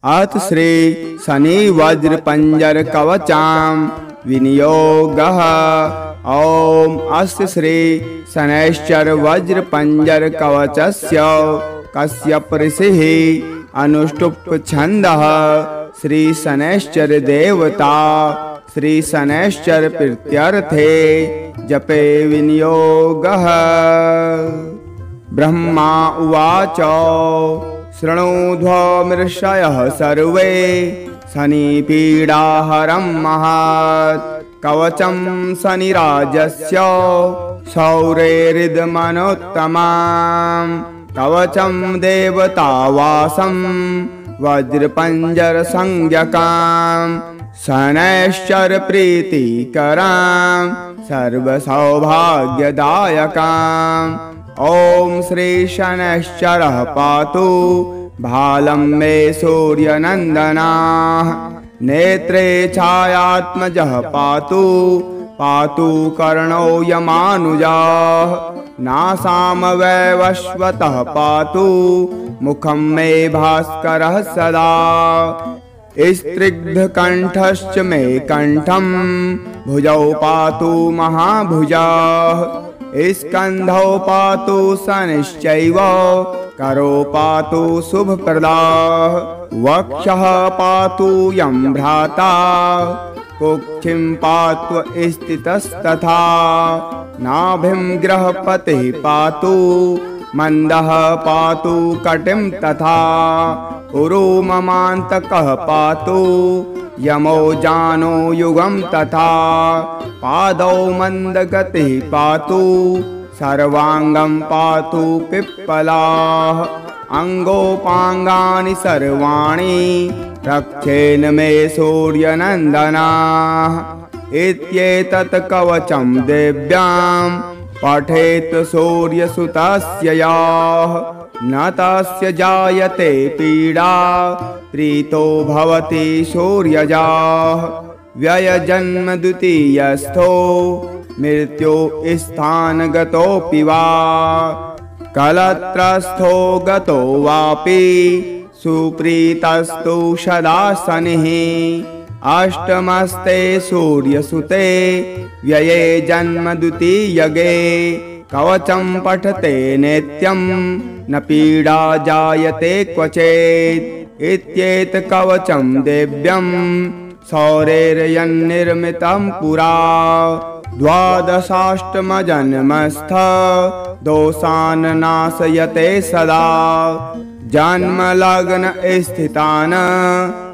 अथ श्री शनि वज्र पंजर कवचाम विनियोगः। ओम अस्य श्री शनैश्चर वज्र पंजर कवचस्य कश्यप ऋषिः अनुष्टुप् छन्दः श्री शनैश्चर देवता श्री शनैश्चर प्रीत्यर्थे जपे विनियोगः। ब्रह्मा उवाच शृणुध्वमृषयः सर्वे शनिपीडाहरं महत् कवचं शनिराजस्य शौरेरिदमनोत्तमं कवचं देवतावासं वज्रपञ्जरसंज्ञकां शनैश्चर प्रीतिकरां सर्वसौभाग्यदायकाम्। ओम श्री शनैश्चरः पातु भालं मे सूर्यनन्दनाः नेत्रे छायात्मजः पातु पातु कर्णो यमानुजाः नासामवैवस्वतः पातु मुखं मे भास्करः सदा स्त्रिग्धकण्ठश्च मे कण्ठं भुजौ पातु महाभुजाः स्कन्धौ पातु शनिश्चैव करो पातु शुभप्रदाः वक्षः पातु यं भ्राता कुक्षिं पातु स्थितस्तथा नाभिं गृहपतिः पातु मन्दः पातु कटिं तथा उरुममान्तकः पातु यमो जानो युगं तथा पादौ मन्दगतिः पातु सर्वाङ्गं पातु पिप्पलाः अङ्गोपाङ्गानि सर्वाणि रक्षेन मे सूर्यनन्दनाः इत्येतत् कवचं देव्यां पठेत् सूर्यसुतस्य याः न तस्य जायते पीडा प्रीतो भवति सूर्यजाः व्ययजन्म द्वितीयस्थो मृत्यो स्थानगतोऽपि वा कलत्रस्थो गतो वापि सुप्रीतस्तु सदा शनिः अष्टमस्ते सूर्यसुते व्यये जन्म द्वितीयगे कवचं पठते नित्यं न पीडा जायते क्वचेत् इत्येतत् कवचं देव्यं सौरेर्यन्निर्मितं पुरा द्वादशाष्टमजन्मस्थ दोषान् नाशयते सदा जन्मलग्न स्थितान्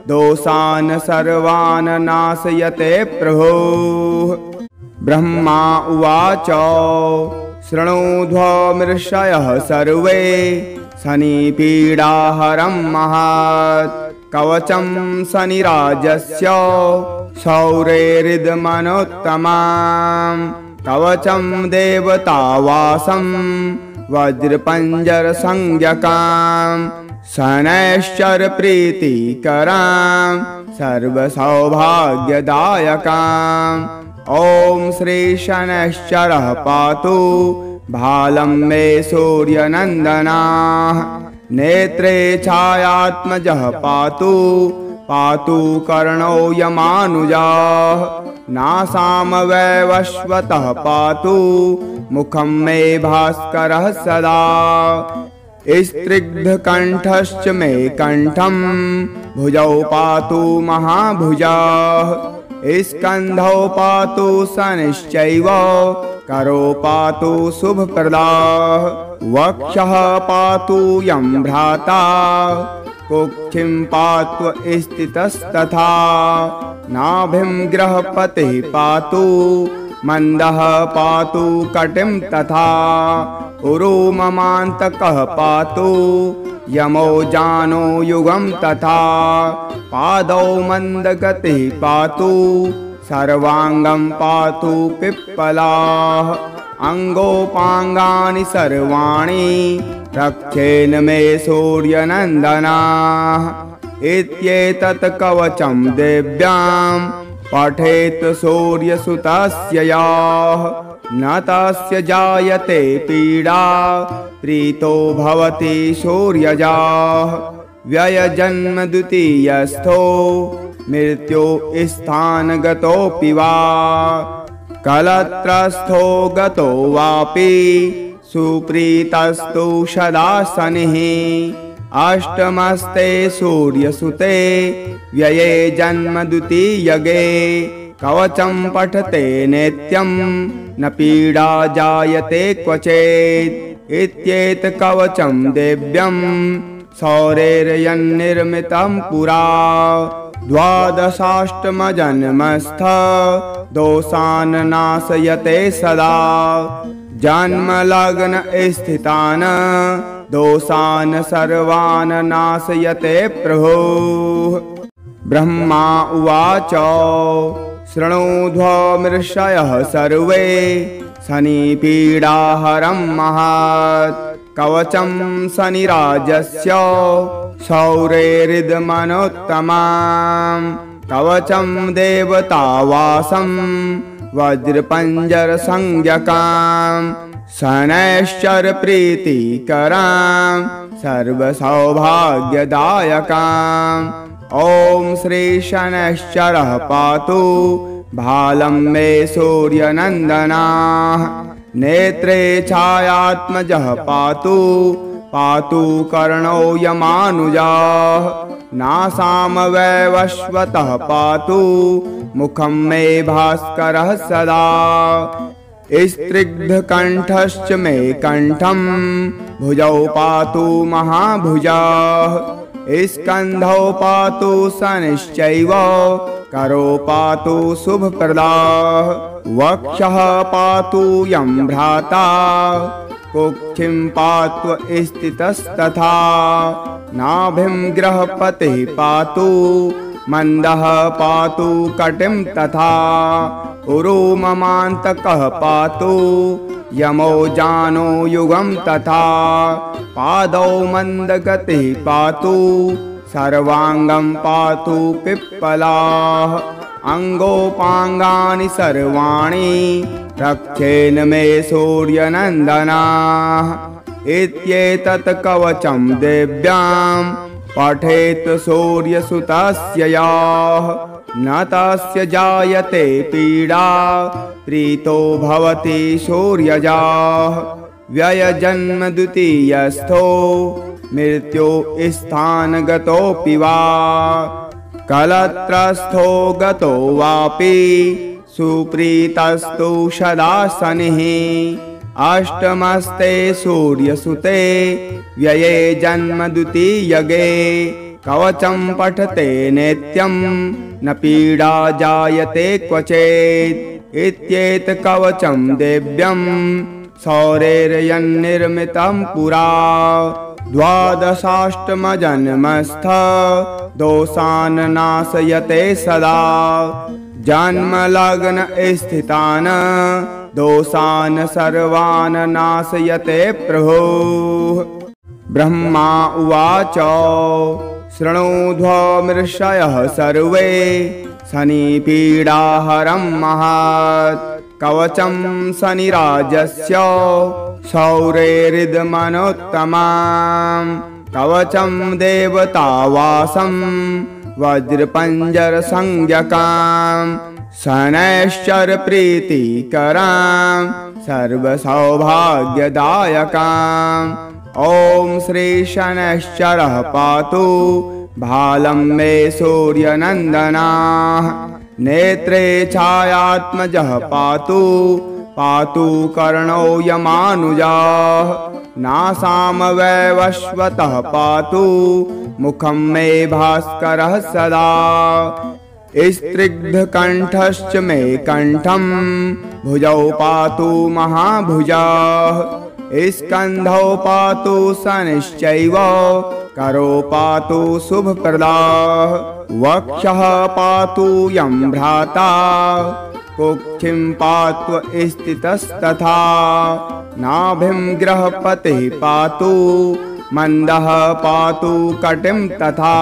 दोषान् सर्वान् नाशयते प्रभुः। ब्रह्मा उवाच शृणुध्वमृषयः सर्वे शनिपीडाहरं महत् कवचं शनिराजस्य शौरेरिदमनोत्तमं कवचं देवतावासं वज्रपञ्जरसंज्ञकां शनैश्चर प्रीतिकरां सर्वसौभाग्यदायकाम्। ओम श्री शनैश्चरः पातु भालं मे सूर्यनन्दनाः नेत्रे छायात्मजः पातु पातु कर्णो यमानुजाः नासामवैवस्वतः पातु मुखं मे भास्करः सदा स्त्रिग्धकण्ठश्च मे कण्ठं भुजौ पातु महाभुजाः स्कन्धौ पातु शनिश्चैव करो पातु शुभप्रदाः वक्षः पातु यं भ्राता कुक्षिं पातु स्थितस्तथा नाभिं गृहपतिः पातु मन्दः पातु कटिं तथा उरुममान्तकः पातु यमो जानो युगं तथा पादौ मन्दगतिः पातु सर्वाङ्गं पातु पिप्पलाः अङ्गोपाङ्गानि सर्वाणि रक्षेन मे सूर्यनन्दनाः इत्येतत् कवचं देव्यां पठेत् सूर्यसुतस्य याः न तस्य जायते पीडा प्रीतो भवति सूर्यजाः व्ययजन्म द्वितीयस्थो मृत्यो स्थानगतोऽपि वा कलत्रस्थो गतो वापि सुप्रीतस्तु सदा शनिः अष्टमस्ते सूर्यसुते व्यये जन्म द्वितीयगे कवचं पठते नित्यं न पीडा जायते क्वचेत् इत्येतत् कवचं दिव्यं सौरेर्यन्निर्मितं पुरा द्वादशाष्टमजन्मस्थ दोषान् नाशयते सदा जन्मलग्न स्थितान् दोषान् सर्वान् नाशयते प्रभुः। ब्रह्मा उवाच शृणुध्वमृषयः सर्वे शनिपीडाहरं महत् कवचं शनिराजस्य शौरेरिदमनोत्तमम् कवचं देवतावासं वज्रपञ्जरसंज्ञकम् शनैश्चरप्रीतिकरं सर्वसौभाग्यदायकम् ॐ श्री शनैश्चरः पातु भालं मे सूर्यनन्दनः नेत्रे छायात्मजः पातु पातु कर्णो यमानुजः नासामवैवस्वतः पातु मुखं मे भास्करः सदा स्त्रिग्धकण्ठश्च मे कण्ठं भुजौ पातु महाभुजः स्कन्धौ पातु शनिश्चैव करो पातु शुभप्रदाः वक्षः पातु यं भ्राता कुक्षिं पातु स्थितस्तथा नाभिं गृहपतिः पातु मन्दः पातु कटिं तथा उरुममान्तकः पातु यमो जानो युगं तथा पादौ मन्दगतिः पातु सर्वाङ्गं पातु पिप्पलाः अङ्गोपाङ्गानि सर्वाणि रक्षेन मे सूर्यनन्दनाः इत्येतत् कवचं दिव्यां पठेत् सूर्यसुतस्य याः न तस्य जायते पीडा प्रीतो भवति सूर्यजाः व्ययजन्म द्वितीयस्थो मृत्यो स्थानगतोऽपि वा कलत्रस्थो गतो वापि सुप्रीतस्तु सदा शनिः अष्टमस्ते सूर्यसुते व्यये जन्म द्वितीयगे कवचं पठते नित्यं न पीडा जायते क्वचेत् इत्येतत् कवचं दिव्यं सौरेर्यन्निर्मितं पुरा द्वादशाष्टमजन्मस्थ दोषान् नाशयते सदा जन्मलग्न स्थितान् दोषान् सर्वान् नाशयते प्रभुः। ब्रह्मा उवाच शृणुध्वमृषयः सर्वे शनिपीडाहरं महत् कवचं शनिराजस्य शौरेरिदमनोत्तमम् कवचं देवतावासं वज्रपञ्जरसंज्ञकम् शनैश्चरप्रीतिकरं सर्वसौभाग्यदायकम् ॐ श्री शनैश्चरः पातु भालं मे सूर्यनन्दनः नेत्रे छायात्मजः पातु पातु कर्णो यमानुजः नासामवैवस्वतः पातु मुखं मे भास्करः सदा स्त्रिग्धकण्ठश्च मे कण्ठं भुजौ पातु महाभुजः स्कन्धौ पातु शनिश्चैव करो पातु शुभप्रदाः वक्षः पातु यं भ्राता कुक्षिं पातु स्थितस्तथा नाभिं गृहपतिः पातु मन्दः पातु कटिं तथा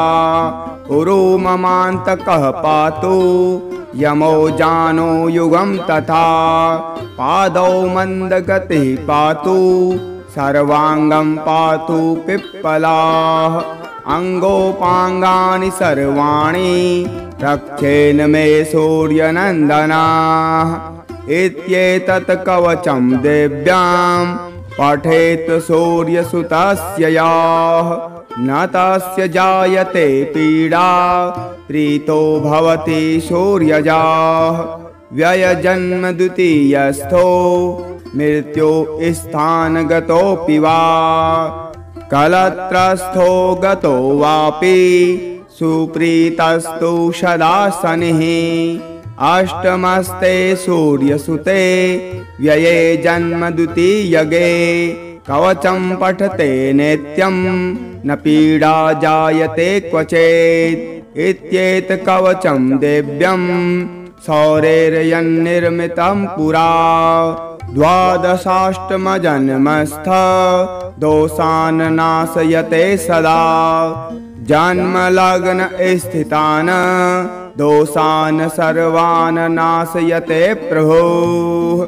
उरुममान्तकः पातु यमो जानो युगं तथा पादौ मन्दगतिः पातु सर्वाङ्गं पातु पिप्पलाः अङ्गोपाङ्गानि सर्वाणि रक्षेन मे सूर्यनन्दनाः। इत्येतत् कवचं देव्यां पठेत् सूर्यसुतस्य याः। न तस्य जायते पीडा प्रीतो भवति सूर्यजाः। व्ययजन्म द्वितीयस्थो मृत्यो स्थानगतोऽपि वा। कलत्रस्थो गतो वापि सुप्रीतस्तु सदा शनिः। अष्टमस्ते सूर्यसुते व्यये जन्म द्वितीयगे। कवचं पठते नित्यं न पीडा जायते क्वचेत्। इत्येतत् कवचं देव्यं सौरेर्यन्निर्मितं पुरा। द्वादशाष्टमजन्मस्थ दोषान् नाशयते सदा। जन्मलग्न स्थितान् दोषान् सर्वान् नाशयते प्रभुः।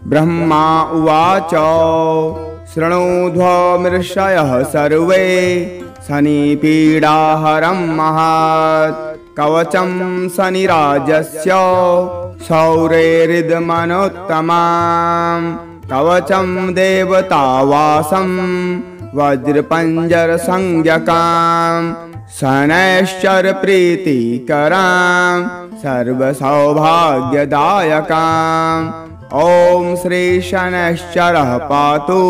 ब्रह्मा उवाच शृणुध्वमृषयः सर्वे शनिपीडाहरं महत्। कवचं शनिराजस्य सौरेरिदमनोत्तमं। कवचं देवतावासं वज्रपञ्जरसंज्ञकां। शनैश्चरप्रीतिकरां सर्वसौभाग्यदायकां। ॐ श्री शनैश्चरः पातु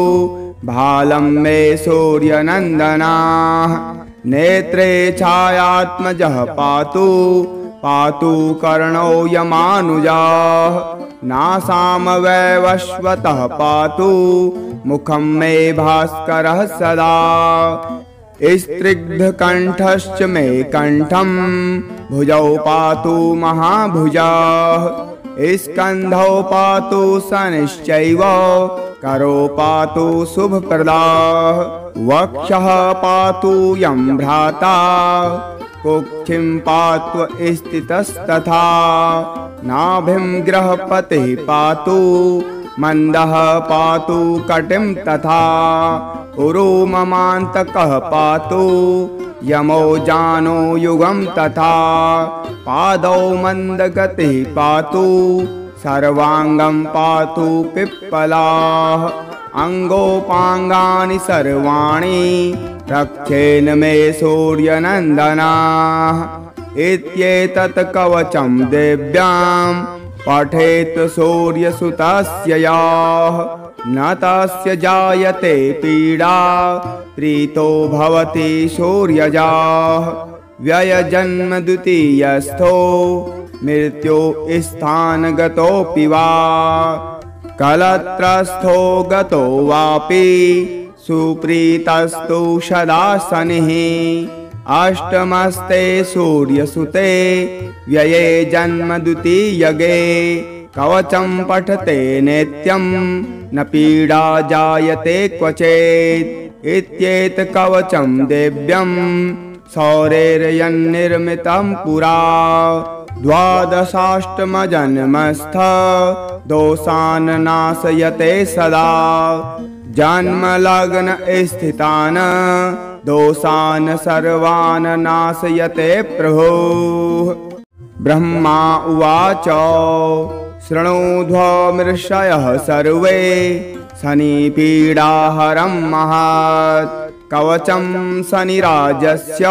भालं मे सूर्यनन्दनाः। नेत्रे छायात्मजः पातु पातु कर्णो यमानुजाः। नासामवैवस्वतः पातु मुखं मे भास्करः सदा। स्त्रिग्धकण्ठश्च मे कण्ठं भुजौ पातु महाभुजाः। स्कन्धौ पातु शनिश्चैव करो पातु शुभप्रदाः। वक्षः पातु यं भ्राता कुक्षिं पातु स्थितस्तथा। नाभिं गृहपतिः पातु मन्दः पातु कटिं तथा। उरुममान्तकः पातु यमो जानो युगं तथा। पादौ मन्दगतिः पातु सर्वाङ्गं पातु पिप्पलाः। अङ्गोपाङ्गानि सर्वाणि रक्षेन मे सूर्यनन्दनाः। इत्येतत् कवचं देव्यां पठेत् सूर्यसुतस्य याः। न तस्य जायते पीडा प्रीतो भवति सूर्यजाः। व्ययजन्म द्वितीयस्थो मृत्यो स्थानगतोऽपि वा। कलत्रस्थो गतो वापि सुप्रीतस्तु सदा शनिः। अष्टमस्ते सूर्यसुते व्यये जन्म द्वितीयगे। कवचं पठते नित्यं न पीडा जायते क्वचेत्। इत्येतत् कवचं देव्यं सौरेर्यन्निर्मितं पुरा। द्वादशाष्टमजन्मस्थ दोषान् नाशयते सदा। जन्मलग्न स्थितान् दोषान् सर्वान् नाशयते प्रभुः। ब्रह्मा उवाच शृणुध्वमृषयः सर्वे शनिपीडाहरं महत्। कवचं शनिराजस्य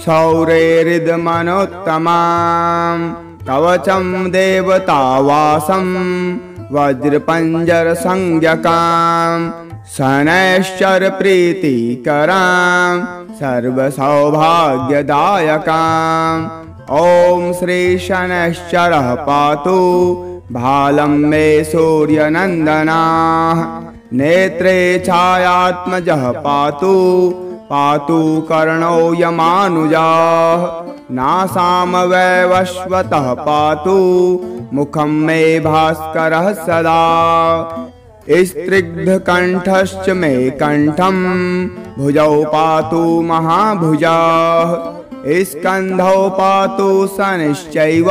सौरेरिदमनोत्तमं। कवचं देवतावासं वज्रपञ्जरसंज्ञकां। शनैश्चरप्रीतिकरां सर्वसौभाग्यदायकाम्। ॐ श्री शनैश्चरः पातु भालं मे सूर्यनन्दनाः। नेत्रे छायात्मजः पातु पातु कर्णो यमानुजाः। नासामवैवस्वतः पातु मुखं मे भास्करः सदा। स्त्रिग्धकण्ठश्च मे कण्ठं भुजौ पातु महाभुजाः। स्कन्धौ पातु शनिश्चैव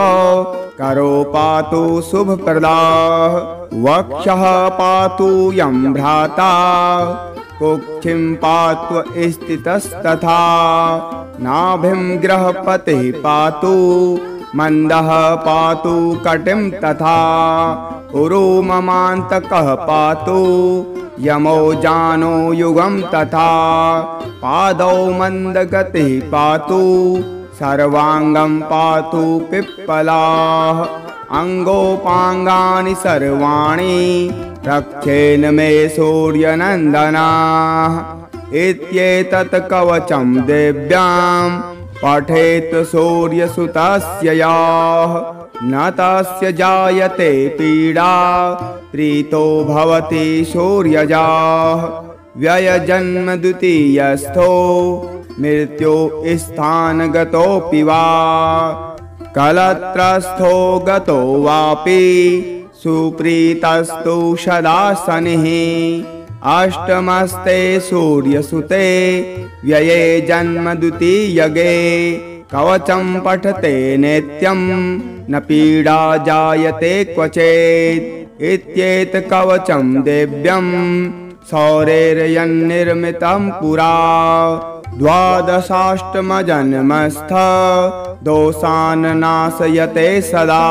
करो पातु शुभप्रदाः। वक्षः पातु यं भ्राता कुक्षिं पात्व स्थितस्तथा नाभिं गृहपतिः पातु मन्दः पातु कटिं तथा उरुममान्तकः पातु यमो जानो युगं तथा पादौ मन्दगतिः पातु सर्वाङ्गं पातु पिप्पलाः अङ्गोपाङ्गानि सर्वाणि रक्षेन मे सूर्यनन्दनाः इत्येतत् कवचं देव्यां पठेत् सूर्यसुतस्य याः न तस्य जायते पीडा प्रीतो भवति सूर्यजाः व्ययजन्म द्वितीयस्थो मृत्यो स्थानगतोऽपि वा कलत्रस्थो गतो वापि सुप्रीतस्तु सदा शनिः अष्टमस्ते सूर्यसुते व्यये जन्म द्वितीयगे कवचं पठते नित्यं न पीडा जायते क्वचेत् इत्येतत् कवचं देव्यं सौरेर्यन्निर्मितं पुरा द्वादशाष्टमजन्मस्थ दोषान् नाशयते सदा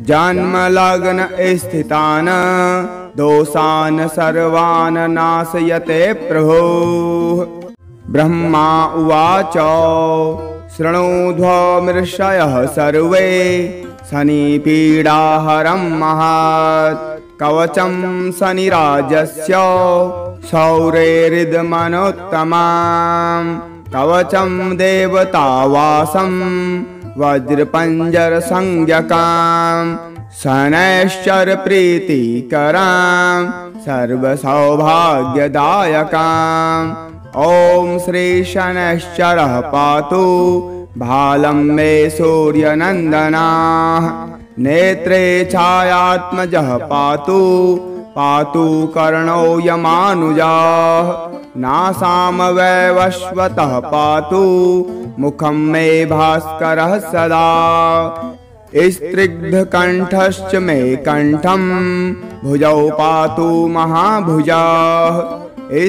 जन्मलग्न स्थितान् दोषान् सर्वान् नाशयते प्रभुः। ब्रह्मा उवाच शृणुध्वमृषयः सर्वे शनिपीडाहरं महत् कवचं शनिराजस्य शौरेरिदमनोत्तमं कवचं देवतावासं वज्रपञ्जरसंज्ञकां शनैश्चरप्रीतिकरां सर्वसौभाग्यदायकाम् ॐ श्री शनैश्चरः पातु भालं मे सूर्यनन्दनाः नेत्रे छायात्मजः पातु पातु कर्णौ यमानुजाः नासामवैवस्वतः पातु मुखं मे भास्करः सदा स्त्रिग्धकण्ठश्च मे कण्ठं भुजौ पातु महाभुजाः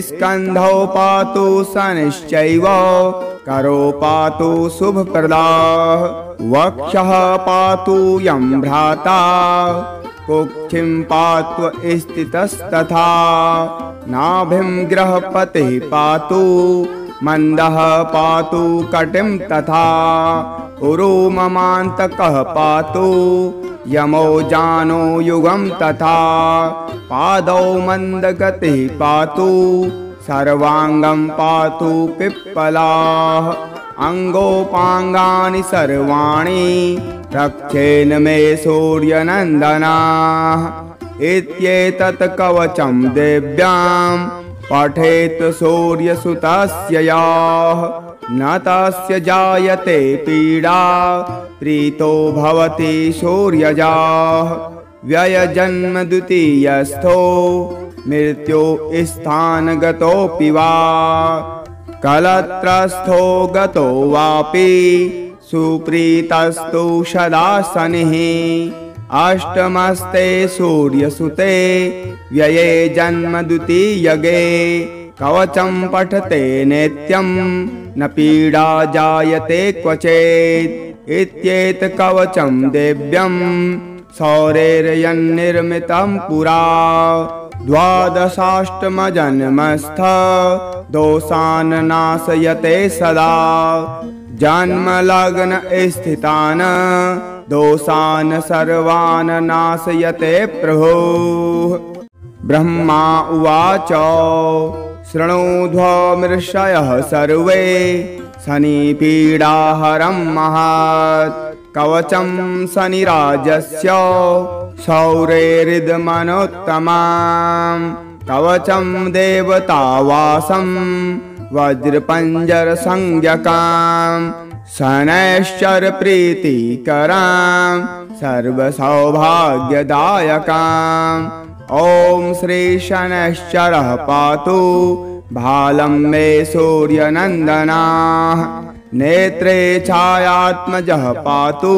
स्कन्धौ पातु शनिश्चैव करो पातु शुभप्रदाः वक्षः पातु यं भ्राता कुक्षिं पात्व स्थितस्तथा नाभिं गृहपतिः पातु मन्दः पातु कटिं तथा उरुममान्तकः पातु यमो जानो युगं तथा पादौ मन्दगतिः पातु सर्वाङ्गं पातु पिप्पलाः अङ्गोपाङ्गानि सर्वाणि रक्षेन मे सूर्यनन्दनाः इत्येतत् कवचं देव्यां पठेत् सूर्यसुतस्य याः न तस्य जायते पीडा प्रीतो भवति सूर्यजाः व्ययजन्म द्वितीयस्थो मृत्यो स्थानगतोऽपि वा कलत्रस्थो गतो वापि सुप्रीतस्तु सदा शनिः अष्टमस्ते सूर्यसुते व्यये जन्म द्वितीयगे कवचं पठते नित्यं न पीडा जायते क्वचेत् इत्येतत् कवचं देव्यं सौरेर्यन्निर्मितं पुरा द्वादशाष्टमजन्मस्थ दोषान् नाशयते सदा जन्मलग्न स्थितान् दोषान् सर्वान् नाशयते प्रभुः। ब्रह्मा उवाच शृणुध्वमृषयः सर्वे शनिपीडाहरं महत् कवचं शनिराजस्य शौरेरिदमनोत्तमं कवचं देवतावासं वज्रपञ्जरसंज्ञकां शनैश्चरप्रीतिकरां सर्वसौभाग्यदायकाम् ॐ श्री शनैश्चरः पातु भालं मे सूर्यनन्दनाः नेत्रे छायात्मजः पातु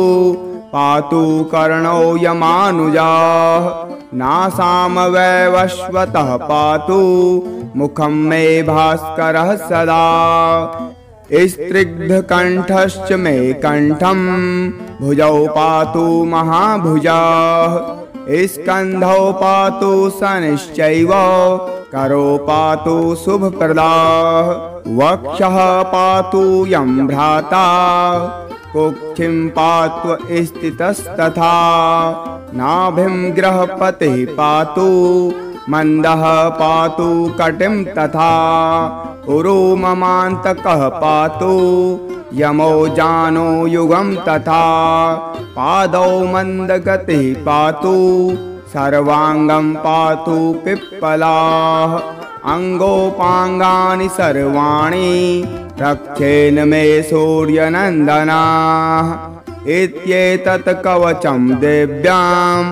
पातु कर्णो यमानुजाः नासामवैवस्वतः पातु मुखं मे भास्करः सदा स्त्रिग्धकण्ठश्च मे कण्ठं भुजौ पातु महाभुजाः स्कन्धौ पातु शनिश्चैव करो पातु शुभप्रदाः वक्षः पातु यं भ्राता कुक्षिं पातु स्थितस्तथा नाभिं गृहपतिः पातु मन्दः पातु कटिं तथा उरुममान्तकः पातु यमो जानो युगं तथा पादौ मन्दगतिः पातु सर्वाङ्गं पातु पिप्पलाः अङ्गोपाङ्गानि सर्वाणि रक्षेन मे सूर्यनन्दनाः इत्येतत् कवचं देव्यां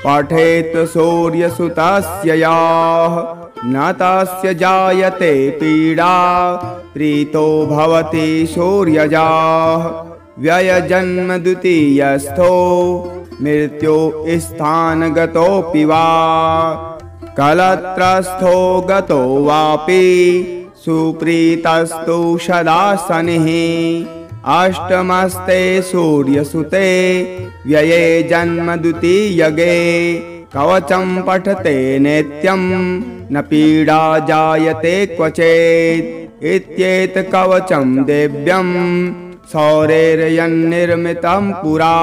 पठेत् सूर्यसुतस्य याः न तस्य जायते पीडा प्रीतो भवति सूर्यजाः व्ययजन्म द्वितीयस्थो मृत्यो स्थानगतोऽपि वा कलत्रस्थो गतो वापि सुप्रीतस्तु सदा शनिः अष्टमस्ते सूर्यसुते व्यये जन्म द्वितीयगे कवचं पठते नित्यं न पीडा जायते क्वचेत् इत्येतत् कवचं देव्यं सौरेर्यन्निर्मितं पुरा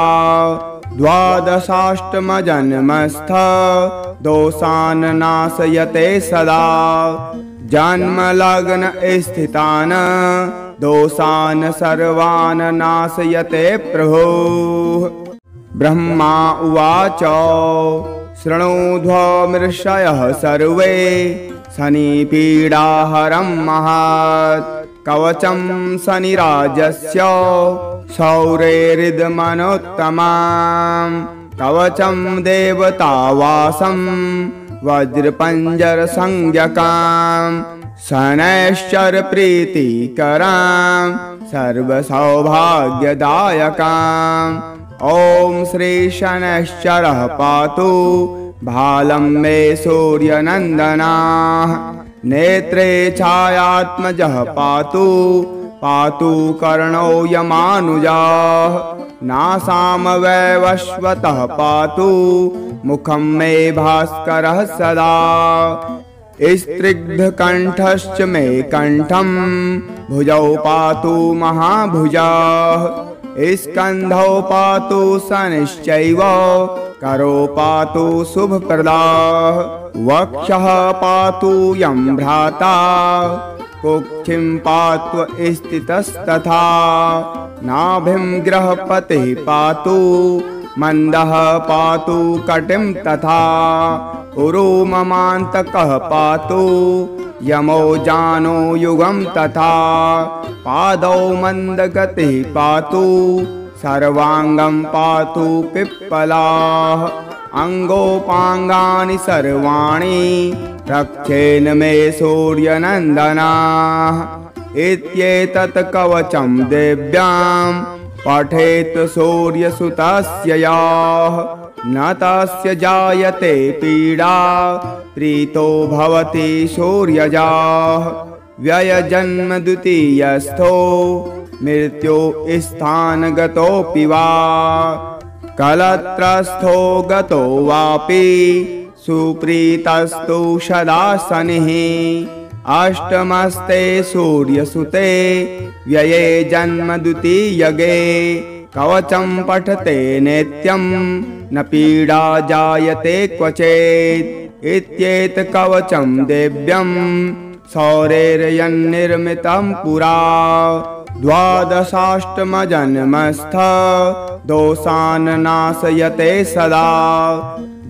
द्वादशाष्टमजन्मस्थ दोषान् नाशयते सदा जन्मलग्न स्थितान् दोषान् सर्वान् नाशयते प्रभुः ब्रह्मा उवाच शृणुध्वमृषयः सर्वे शनिपीडाहरं महत् कवचं शनिराजस्य शौरेरिदमनोत्तमं कवचं देवतावासं वज्रपञ्जरसंज्ञकां शनैश्चरप्रीतिकरां सर्वसौभाग्यदायकाम् ॐ श्री शनैश्चरः पातु भालं मे सूर्यनन्दनाः नेत्रे छायात्मजः पातु पातु कर्णो यमानुजाः नासामवैवस्वतः पातु मुखं मे भास्करः सदा स्त्रिग्धकण्ठश्च मे कण्ठं भुजौ पातु महाभुजाः स्कन्धौ पातु शनिश्चैव करो पातु शुभप्रदाः वक्षः पातु यं भ्राता कुक्षिं पातु स्थितस्तथा नाभिं गृहपतिः पातु मन्दः पातु कटिं तथा उरुममान्तकः पातु यमो जानो युगं तथा पादौ मन्दगतिः पातु सर्वाङ्गं पातु पिप्पलाः अङ्गोपाङ्गानि सर्वाणि रक्षेन मे सूर्यनन्दनाः इत्येतत् कवचं देव्यां पठेत् सूर्यसुतस्य याः न तस्य जायते पीडा प्रीतो भवति सूर्यजाः व्ययजन्म द्वितीयस्थो मृत्यो स्थानगतोऽपि वा कलत्रस्थो गतो वापि सुप्रीतस्तु सदा शनिः अष्टमस्ते सूर्यसुते व्यये जन्म द्वितीयगे कवचं पठते नित्यं न पीडा जायते क्वचेत् इत्येतत् कवचं देव्यं सौरेर्यन्निर्मितं पुरा द्वादशाष्टमजन्मस्थ दोषान् नाशयते सदा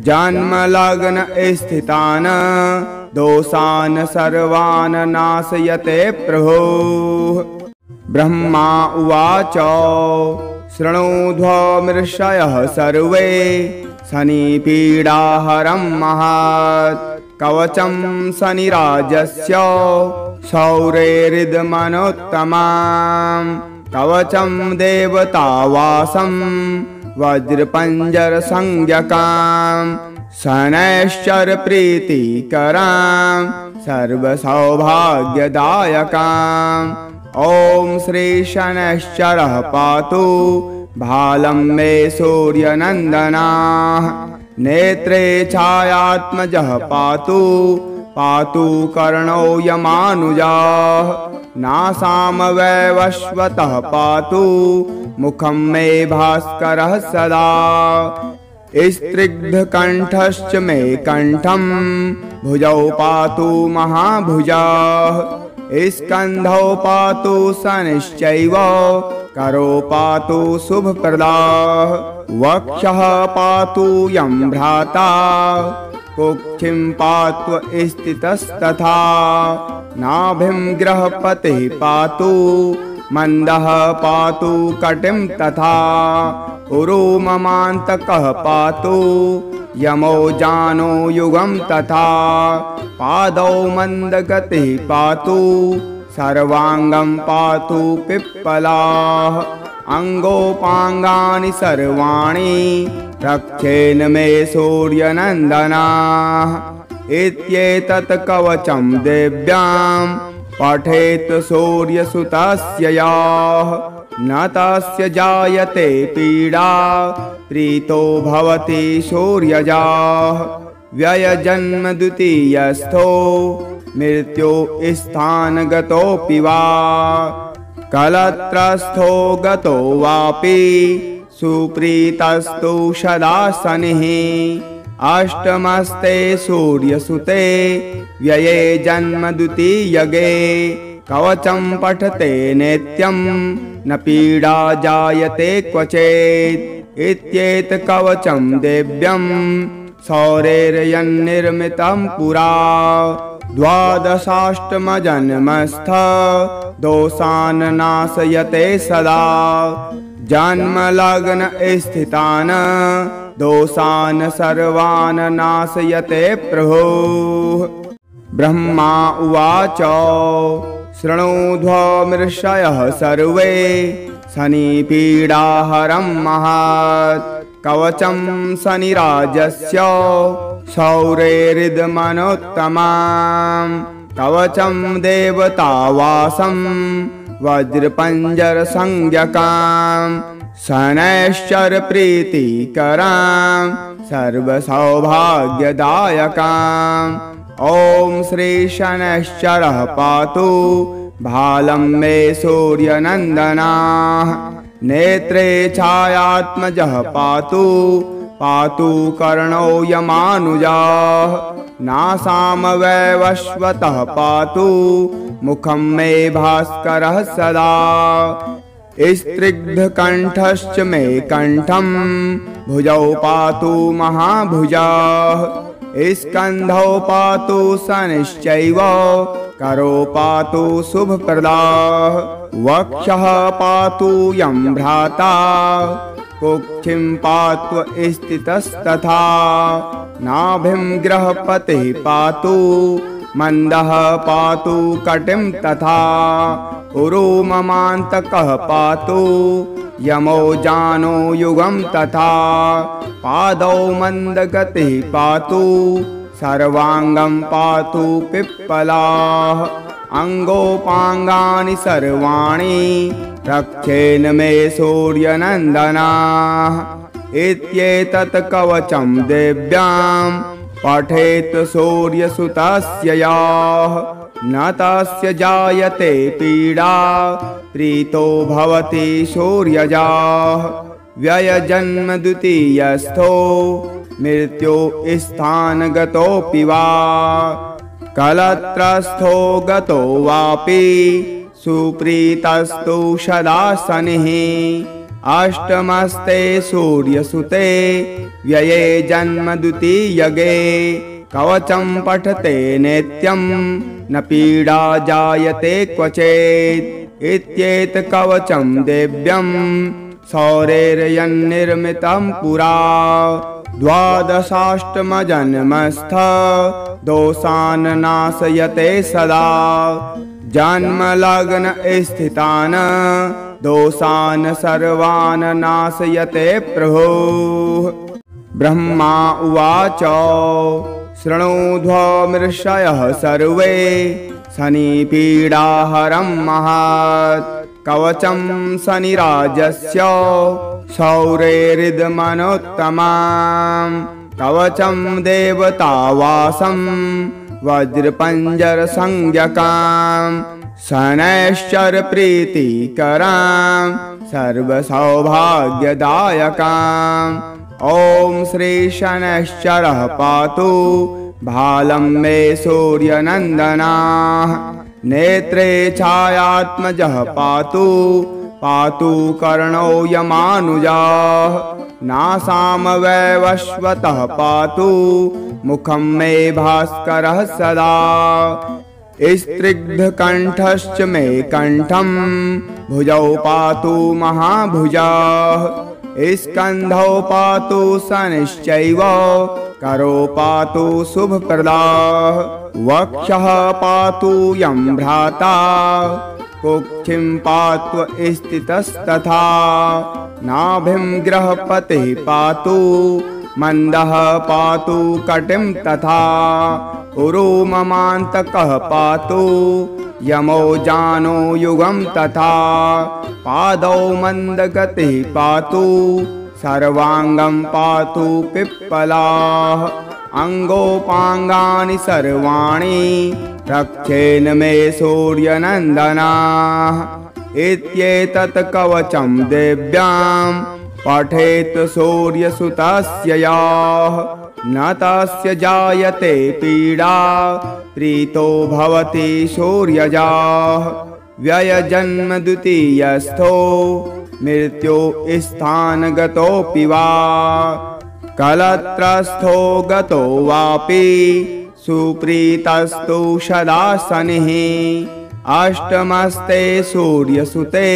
जन्मलग्न स्थितान् दोषान् सर्वान् नाशयते प्रभुः ब्रह्मा उवाच शृणुध्वमृषयः सर्वे शनिपीडाहरं महत् कवचं शनिराजस्य शौरेरिदमनोत्तमं कवचं देवतावासं वज्रपञ्जर संज्ञकां शनैश्चर प्रीतिकरां सर्वसौभाग्यदायकां। ॐ श्री शनैश्चरः पातु भालं मे सूर्यनन्दनाः। नेत्रे छायात्मजः पातु पातु कर्णौ यमानुजाः। नासाम वैवस्वतः पातु मुखं मे भास्करः सदा। स्त्रिग्धकण्ठश्च मे कण्ठं भुजौ पातु महाभुजाः। स्कन्धौ पातु शनिश्चैव करो पातु शुभप्रदाः। वक्षः पातु यं भ्राता कुक्षिं पातु स्थितस्तथा। नाभिं गृहपतिः पातु मन्दः पातु कटिं तथा। उरुममान्तकः पातु यमो जानो युगं तथा। पादौ मन्दगतिः पातु सर्वाङ्गं पातु पिप्पलाः। अङ्गोपाङ्गानि सर्वाणि रक्षेन मे सूर्यनन्दनाः। इत्येतत् कवचं देव्यां पठेत् सूर्यसुतस्य याः। न तस्य जायते पीडा प्रीतो भवति सूर्यजाः। व्ययजन्म द्वितीयस्थो मृत्यो स्थानगतोऽपि वा। कलत्रस्थो गतो वापि सुप्रीतस्तु सदा शनिः। अष्टमस्ते सूर्यसुते व्यये जन्म द्वितीयगे। कवचं पठते नित्यं न पीडा जायते क्वचेत्। इत्येतत् कवचं देव्यं सौरेर्यन्निर्मितं पुरा। द्वादशाष्टमजन्मस्थ दोषान् नाशयते सदा। जन्मलग्न स्थितान् दोषान् सर्वान् नाशयते प्रभुः। ब्रह्मा उवाच शृणुध्वमृषयः सर्वे शनिपीडाहरं महत्। कवचं शनिराजस्य शौरेरिदमनोत्तमं। कवचं देवतावासं वज्रपञ्जर संज्ञकां शनैश्चर प्रीतिकरां सर्वसौभाग्यदायकां। ॐ श्री शनैश्चरः पातु भालं मे सूर्यनन्दनाः। नेत्रे छायात्मजः पातु पातु कर्णौ यमानुजाः। नासाम वैवस्वतः पातु मुखं मे भास्करः सदा। स्त्रिग्धकण्ठश्च मे कण्ठं भुजौ पातु महाभुजाः। स्कन्धौ पातु शनिश्चैव करो पातु शुभप्रदाः। वक्षः पातु यं भ्राता कुक्षिं पातु स्थितस्तथा। नाभिं गृहपतिः पातु मन्दः पातु कटिं तथा। उरुममान्तकः पातु यमो जानो युगं तथा। पादौ मन्दगतिः पातु सर्वाङ्गं पातु पिप्पलाः। अङ्गोपाङ्गानि सर्वाणि रक्षेन मे सूर्यनन्दनाः। इत्येतत् कवचं देव्यां पठेत् सूर्यसुतस्य याः। न तस्य जायते पीडा प्रीतो भवति सूर्यजाः। व्ययजन्म द्वितीयस्थो मृत्यो स्थानगतोऽपि वा। कलत्रस्थो गतो वापि सुप्रीतस्तु सदा शनिः। अष्टमस्ते सूर्यसुते व्यये जन्म द्वितीयगे। कवचं पठते नित्यं न पीडा जायते क्वचेत्। इत्येतत् कवचं देव्यं सौरेर्यन्निर्मितं पुरा। द्वादशाष्टमजन्मस्थ दोषान् नाशयते सदा। जन्मलग्न स्थितान् दोषान् सर्वान् नाशयते प्रभुः। ब्रह्मा उवाच शृणुध्वमृषयः सर्वे शनिपीडाहरं महत् कवचं शनिराजस्य शौरेरिदमनोत्तमम् कवचं देवतावासं वज्रपञ्जरसंज्ञकाम् शनैश्चरप्रीतिकराम् सर्वसौभाग्यदायकाम्। ॐ श्री शनैश्चरः पातु भालं मे सूर्यनन्दनाः नेत्रे छायात्मजः पातु पातु कर्णो यमानुजाः नासामवैवस्वतः पातु मुखं मे भास्करः सदा स्त्रिग्धकण्ठश्च मे कण्ठं भुजौ पातु महाभुजाः स्कन्धौ पातु शनिश्चैव करो पातु शुभप्रदाः वक्षः पातु यं भ्राता कुक्षिं पातु स्थितस्तथा नाभिं ग्रहपतिः पातु मन्दः पातु कटिं तथा उरुममान्तकः पातु यमो जानो युगं तथा पादौ मन्दगतिः पातु सर्वाङ्गं पातु पिप्पलाः अङ्गोपाङ्गानि सर्वाणि रक्षेन मे सूर्यनन्दनाः इत्येतत् कवचं देव्यां पठेत् सूर्यसुतस्य याः न तस्य जायते पीडा प्रीतो भवति सूर्यजाः व्ययजन्म द्वितीयस्थो मृत्यो स्थानगतोऽपि वा कलत्रस्थो गतो वापि सुप्रीतस्तु सदा शनिः अष्टमस्ते सूर्यसुते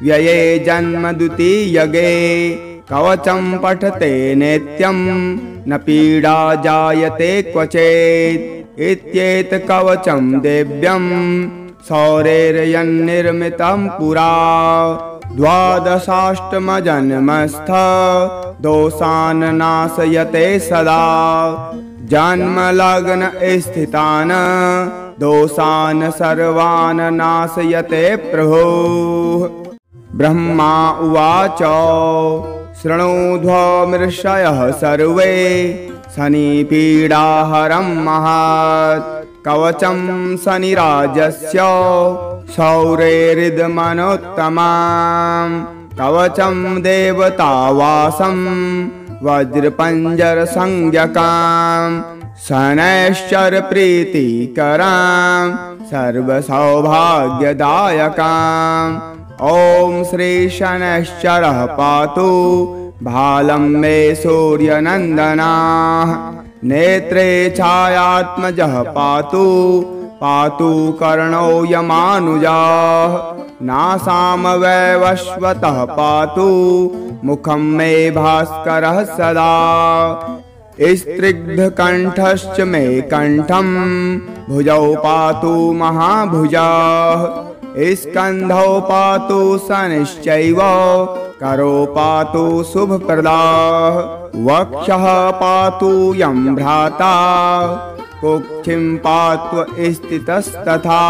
व्यये जन्म द्वितीयगे कवचं पठते नित्यं न पीडा जायते क्वचेत् इत्येतत् कवचं देव्यं सौरेर्यन्निर्मितं पुरा द्वादशाष्टमजन्मस्थ दोषान् नाशयते सदा जन्मलग्न स्थितान् दोषान् सर्वान् नाशयते प्रभुः। ब्रह्मा उवाच शृणुध्वमृषयः सर्वे शनिपीडाहरं महत् कवचं शनिराजस्य शौरेरिदमनोत्तमम् कवचं देवतावासं वज्रपञ्जरसंज्ञकाम् शनैश्चरप्रीतिकराम् सर्वसौभाग्यदायकाम्। ॐ श्री शनैश्चरः पातु भालं मे सूर्यनन्दनाः नेत्रे छायात्मजः पातु पातु कर्णो यमानुजाः नासामवैवस्वतः पातु मुखं मे भास्करः सदा स्त्रिग्धकण्ठश्च मे कण्ठं भुजौ पातु महाभुजाः स्कन्धौ पातु शनिश्चैव करो पातु शुभप्रदाः वक्षः पातु यं भ्राता कुक्षिं पातु स्थितस्तथा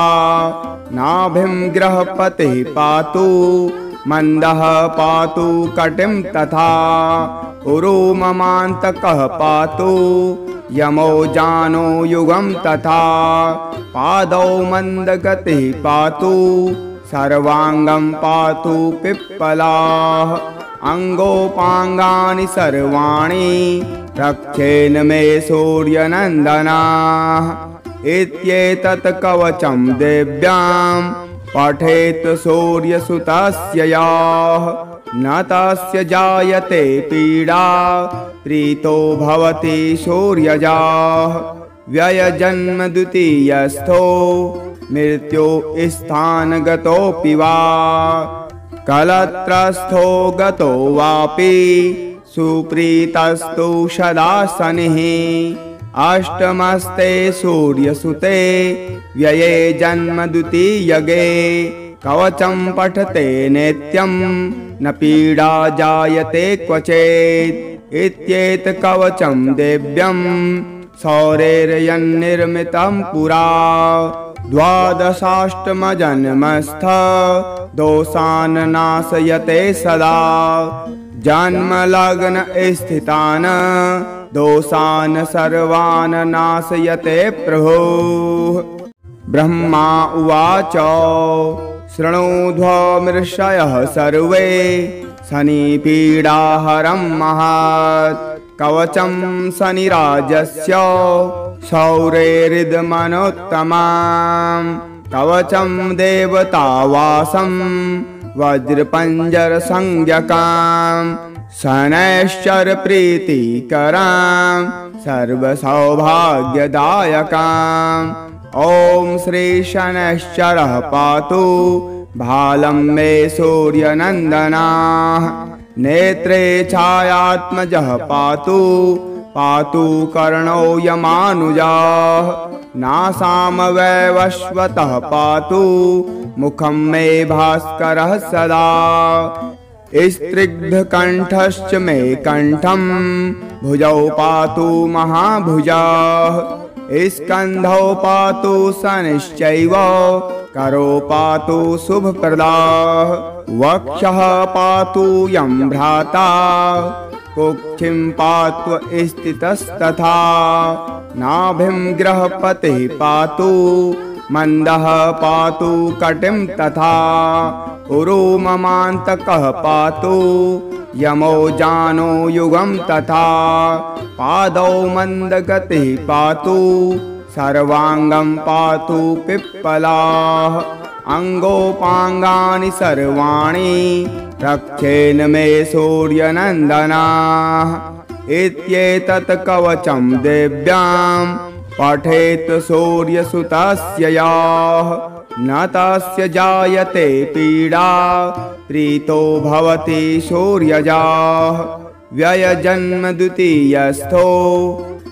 नाभिं ग्रहपतिः पातु मन्दः पातु कटिं तथा उरुममान्तकः पातु यमो जानो युगं तथा पादौ मन्दगतिः पातु सर्वाङ्गं पातु पिप्पलाः अङ्गोपाङ्गानि सर्वाणि रक्षेन मे सूर्यनन्दनाः इत्येतत् कवचं देव्यां पठेत् सूर्यसुतस्य याः न तस्य जायते पीडा प्रीतो भवति सूर्यजाः व्ययजन्म द्वितीयस्थो मृत्यो स्थानगतोऽपि वा कलत्रस्थो गतो वापि सुप्रीतस्तु सदा शनिः अष्टमस्ते सूर्यसुते व्यये जन्म द्वितीयगे कवचं पठते नित्यं न पीडा जायते क्वचित् इत्येतत् कवचं दिव्यं सौरेर्यन्निर्मितं पुरा द्वादशाष्टमजन्मस्थ दोषान् नाशयते सदा जन्मलग्न स्थितान् दोषान् सर्वान् नाशयते प्रभुः। ब्रह्मा उवाच शृणुध्वमृषयः सर्वे शनिपीडाहरं महत् कवचं शनिराजस्य शौरेरिदमनोत्तमम् कवचं देवतावासं वज्रपञ्जरसंज्ञकम् शनैश्चरप्रीतिकरं सर्वसौभाग्यदायकम् ॐ श्री शनैश्चरः पातु भालं मे सूर्यनन्दनः नेत्रे छायात्मजः पातु पातु कर्णो यमानुजः नासां वैवस्वतः पातु मुखं मे भास्करः सदा स्त्रिग्धकण्ठश्च मे कण्ठं भुजौ पातु महाभुजः स्कन्धौ पातु शनिश्चैव करो पातु शुभप्रदाः वक्षः पातु यं भ्राता कुक्षिं पातु स्थितस्तथा नाभिं गृहपतिः पातु मन्दः पातु कटिं तथा उरुममान्तकः पातु यमो जानो युगं तथा पादौ मन्दगतिः पातु सर्वाङ्गं पातु पिप्पलाः अङ्गोपाङ्गानि सर्वाणि रक्षेन मे सूर्यनन्दनाः इत्येतत् कवचं दिव्यां पठेत् सूर्यसुतस्य याः न तस्य जायते पीडा प्रीतो भवति सूर्यजाः व्ययजन्म द्वितीयस्थो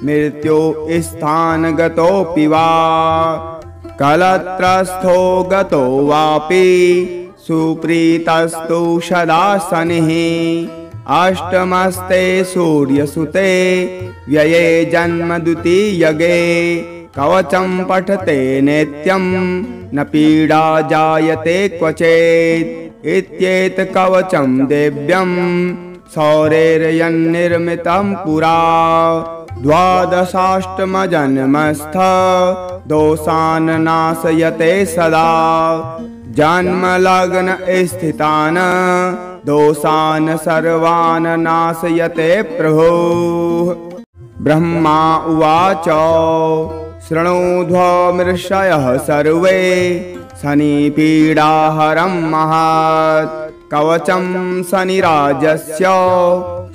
मृत्यो स्थानगतोऽपि वा कलत्रस्थो गतो वापि सुप्रीतस्तु सदा शनिः अष्टमस्ते सूर्यसुते व्यये जन्म द्वितीयगे कवचं पठते नित्यं न पीडा जायते क्वचित् इत्येतत् कवचं दिव्यं सौरेर्यन्निर्मितं पुरा द्वादशाष्टमजन्मस्थ दोषान् नाशयते सदा जन्मलग्न स्थितान् दोषान् सर्वान् नाशयते प्रभुः। ब्रह्मा उवाच शृणुध्वमृषयः सर्वे शनिपीडाहरं महत् कवचं शनिराजस्य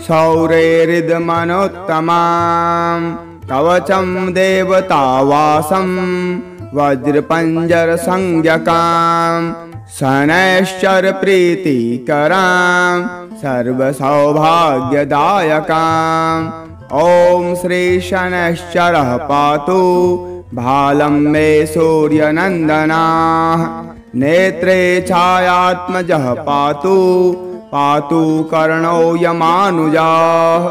शौरेरिदमनोत्तमम् कवचं देवतावासं वज्रपञ्जरसंज्ञकम् शनैश्चरप्रीतिकरं सर्वसौभाग्यदायकम् ॐ श्री शनैश्चरः पातु भालं मे सूर्यनन्दनः नेत्रे छायात्मजः पातु पातु कर्णो यमानुजः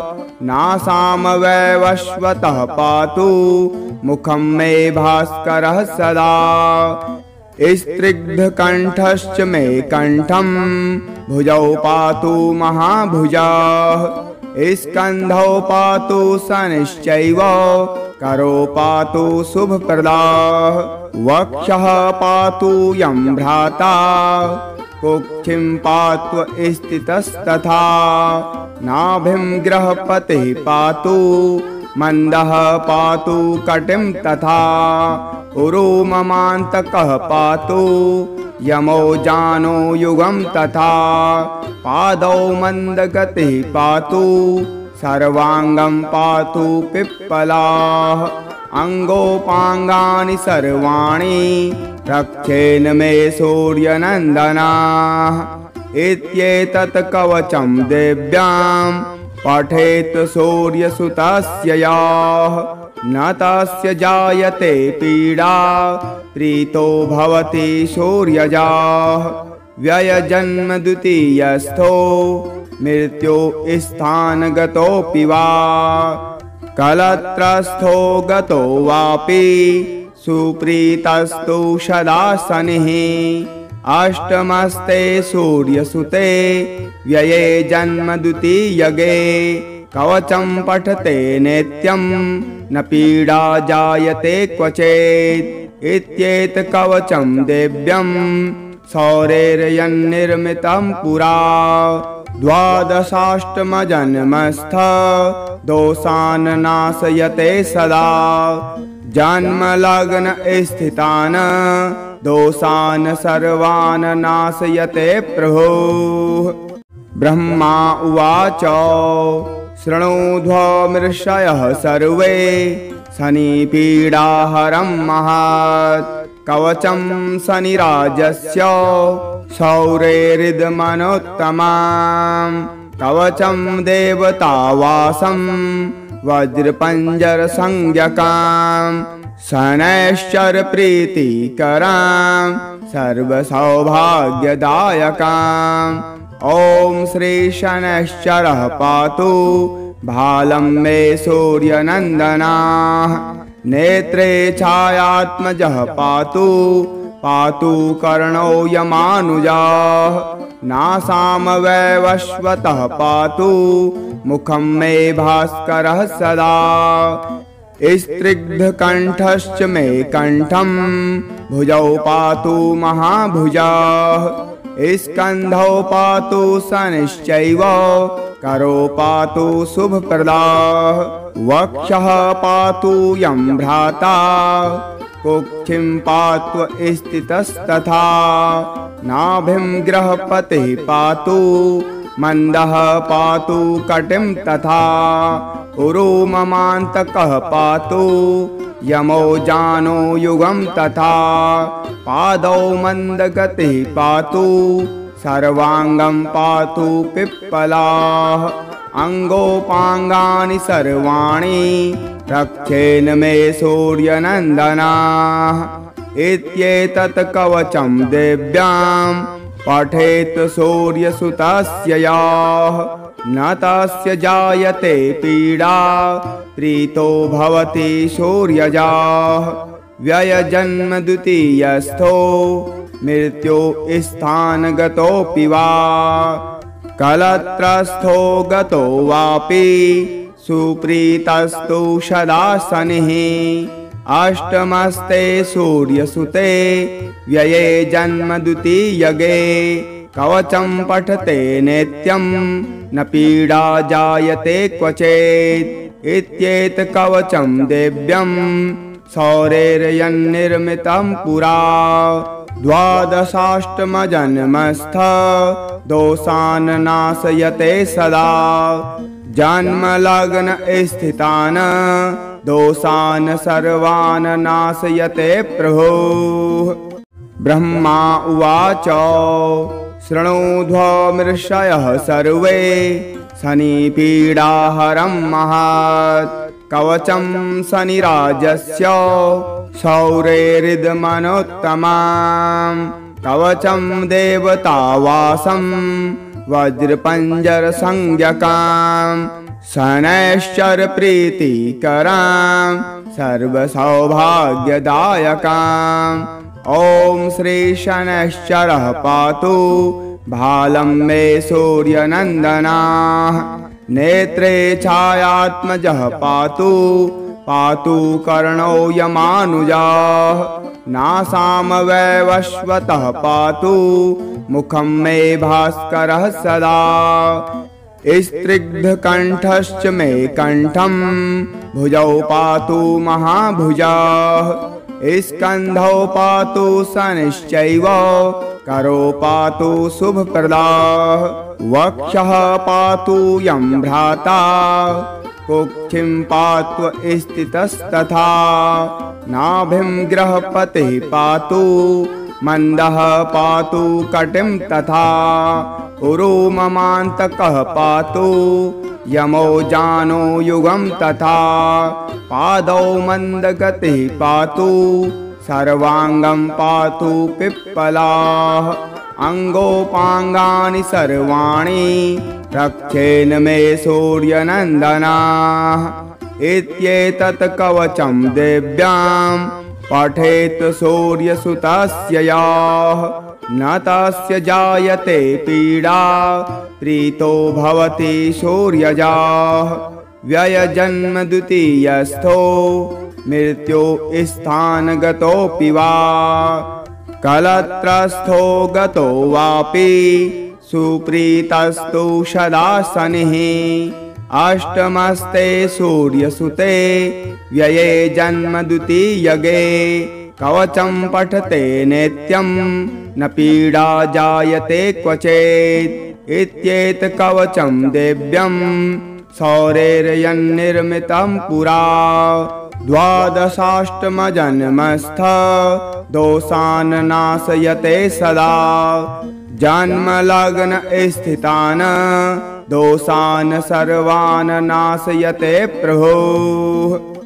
नासां वैवस्वतः पातु मुखं मे भास्करः सदा स्त्रिग्धकण्ठश्च मे कण्ठं भुजौ पातु महाभुजः स्कन्धौ पातु शनिश्चैव करो पातु शुभप्रदाः वक्षः पातु यं भ्राता कुक्षिं पातु स्थितस्तथा नाभिं गृहपतिः पातु मन्दः पातु कटिं तथा उरुममान्तकः पातु यमो जानो युगं तथा पादौ मन्दगतिः पातु सर्वाङ्गं पातु पिप्पलाः अङ्गोपाङ्गानि सर्वाणि रक्षेन मे सूर्यनन्दनाः इत्येतत् कवचं दिव्यां पठेत् सूर्यसुतस्य याः न तस्य जायते पीडा प्रीतो भवति सूर्यजाः व्ययजन्म द्वितीयस्थो मृत्यो स्थानगतोऽपि वा कलत्रस्थो गतो वापि सुप्रीतस्तु सदा शनिः अष्टमस्ते सूर्यसुते व्यये जन्म द्वितीयगे कवचं पठते नित्यं न पीडा जायते क्वचेत् इत्येतत् कवचं दिव्यं सौरेर्यन्निर्मितं पुरा द्वादशाष्टमजन्मस्थ दोषान् नाशयते सदा जन्मलग्न स्थितान् दोषान् सर्वान् नाशयते प्रभुः। ब्रह्मा उवाच शृणुध्वमृषयः सर्वे शनिपीडाहरं महत् कवचं शनिराजस्य सौरेरिदमनोत्तमं कवचं देवतावासं वज्रपञ्जरसंज्ञकं शनैश्चरप्रीतिकरं सर्वसौभाग्यदायकम् ॐ श्री शनैश्चरः पातु भालं मे सूर्यनन्दनः नेत्रे छायात्मजः पातु पातु कर्णो यमानुजाः नासामवैवस्वतः पातु मुखं मे भास्करः सदा स्त्रिग्धकण्ठश्च मे कण्ठं भुजौ पातु महाभुजाः स्कन्धौ पातु शनिश्चैव करो पातु शुभप्रदाः वक्षः पातु यं भ्राता कुक्षिं पातु स्थितस्तथा नाभिं गृहपतिः पातु मन्दः पातु कटिं तथा उरुममान्तकः पातु यमो जानो युगं तथा पादौ मन्दगतिः पातु सर्वाङ्गं पातु पिप्पलाः अङ्गोपाङ्गानि सर्वाणि रक्षेन मे सूर्यनन्दनाः इत्येतत् कवचं दिव्यां पठेत् सूर्यसुतस्य याः न तस्य जायते पीडा प्रीतो भवति सूर्यजाः व्ययजन्म द्वितीयस्थो मृत्यो स्थानगतोऽपि वा कलत्रस्थो गतो वापि सुप्रीतस्तु सदा शनिः अष्टमस्ते सूर्यसुते व्यये जन्म द्वितीयगे कवचं पठते नित्यं न पीडा जायते क्वचेत् इत्येतत् कवचं दिव्यं सौरेर्यन्निर्मितं पुरा द्वादशाष्टमजन्मस्थ दोषान् नाशयते सदा जन्मलग्न स्थितान् दोषान् सर्वान् नाशयते प्रभुः। ब्रह्मा उवाच शृणुध्वमृषयः सर्वे शनिपीडाहरं महत् कवचं शनिराजस्य सौरेरिदमनोत्तमं कवचं देवतावासं वज्रपञ्जरसंज्ञकं शनैश्चरप्रीतिकरं सर्वसौभाग्यदायकम् ॐ श्री शनैश्चरः पातु भालं मे सूर्यनन्दनः नेत्रे छायात्मजः पातु पातु कर्णो यमानुजाः नासामवैवस्वतः पातु मुखं मे भास्करः सदा स्त्रिग्धकण्ठश्च मे कण्ठं भुजौ पातु महाभुजाः स्कन्धौ पातु शनिश्चैव करो पातु शुभप्रदाः वक्षः पातु यं भ्राता कुक्षिं पातु स्थितस्तथा नाभिं गृहपतिः पातु मन्दः पातु कटिं तथा उरु ममान्तकः पातु यमो जानो युगं तथा पादौ मन्दगतिः पातु सर्वाङ्गं पातु पिप्पलाः अङ्गोपाङ्गानि सर्वाणि रक्षेन मे सूर्यनन्दनाः इत्येतत् कवचं दिव्यां पठेत् सूर्यसुतस्य याः न तस्य जायते पीडा प्रीतो भवति सूर्यजाः व्ययजन्म द्वितीयस्थो मृत्यो स्थानगतोऽपि वा कलत्रस्थो गतो वापि सुप्रीतस्तु सदा शनिः अष्टमस्ते सूर्यसुते व्यये जन्म द्वितीयगे कवचं पठते नित्यं न पीडा जायते क्वचेत् इत्येतत् कवचं दिव्यं सौरेर्यन्निर्मितं पुरा द्वादशाष्टमजन्मस्थ दोषान् नाशयते सदा जन्मलग्न स्थितान् दोषान् सर्वान् नाशयते प्रभुः।